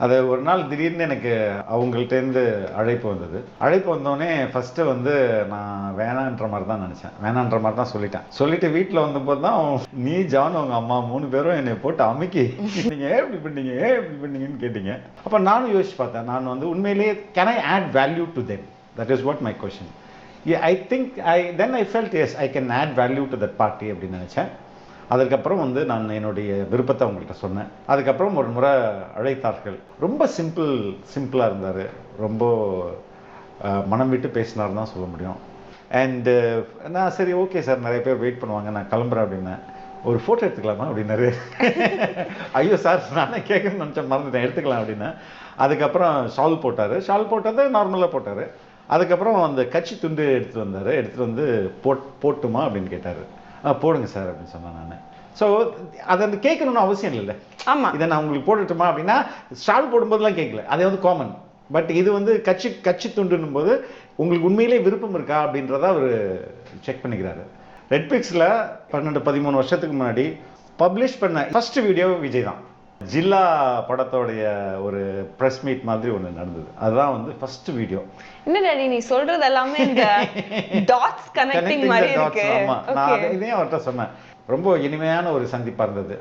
அது ஒரு நாள் திடீர்னு எனக்கு அவங்கள்ட்டேருந்து அழைப்பு வந்தது. அழைப்பு வந்தோடனே ஃபஸ்ட்டு வந்து நான் வேணான்ற மாதிரி தான் நினச்சேன். வேணான்ற மாதிரி தான் சொல்லிட்டேன். சொல்லிட்டு வீட்டில் வந்தபோது தான் நீ ஜான் உங்க அம்மா 3 பேரும் என்னை போட்டு அமுக்கி நீங்கள் ஏன் இப்படி பண்ணீங்க ஏன் இப்படி பண்ணீங்கன்னு கேட்டீங்க. அப்போ நானும் யோசிச்சு பார்த்தேன். நான் வந்து உண்மையிலேயே can I add value to them? That is what my question. I think then I felt as I can add value to that party அப்படின்னு நினச்சேன். அதுக்கப்புறம் வந்து நான் என்னுடைய விருப்பத்தை அவங்கள்ட்ட சொன்னேன். அதுக்கப்புறம் ஒரு முறை அழைத்தார்கள். ரொம்ப சிம்பிளாக இருந்தார். ரொம்ப மனம் விட்டு பேசினார் தான் சொல்ல முடியும். அண்டு நான் சரி ஓகே சார், நிறைய பேர் வெயிட் பண்ணுவாங்க, நான் கிளம்புறேன் அப்படின்னேன். ஒரு ஃபோட்டோ எடுத்துக்கலாமா அப்படின்னாரு. ஐயோ சார், நானே கேட்கணும்னு நினச்சேன், மறந்துட்டேன், எடுத்துக்கலாம் அப்படின்னேன். அதுக்கப்புறம் ஷால் போட்டார். ஷால் போட்டது நார்மலாக போட்டார். அதுக்கப்புறம் அந்த கட்சி துண்டு எடுத்துகிட்டு வந்தார். எடுத்துகிட்டு வந்து போட்டுமா அப்படின்னு கேட்டார். போடுங்க சார் அப்படின்னு சொன்னேன் நான். ஸோ அதை வந்து கேட்கணும்னு அவசியம் இல்லைல்ல. ஆமாம், இதை நான் உங்களுக்கு போட்டுட்டுமா அப்படின்னா ஷால் போடும்போதெல்லாம் கேட்கல, அது வந்து காமன். பட் இது வந்து கட்சி துண்டுன்னும் போது உங்களுக்கு உண்மையிலே விருப்பம் இருக்கா அப்படின்றத அவர் செக் பண்ணிக்கிறாரு. ரெட்பிக்ஸில் 12-13 வருஷத்துக்கு முன்னாடி பப்ளிஷ் பண்ண ஃபர்ஸ்ட் வீடியோ விஜய் தான். ஜில்லா படத்தோடைய ஒரு ப்ரெஸ் மீட் மாதிரி ஒன்று நடந்தது. அதுதான் வந்து ஃபர்ஸ்ட் வீடியோ. என்ன டாடி நீ சொல்றது எல்லாமே இந்த டாட்ஸ் கனெக்டிங் மாதிரி இருக்கு. ஆமா, நான் இதையும் அவர்கிட்ட சொன்னேன். ரொம்ப இனிமையான ஒரு சந்திப்பாக இருந்தது.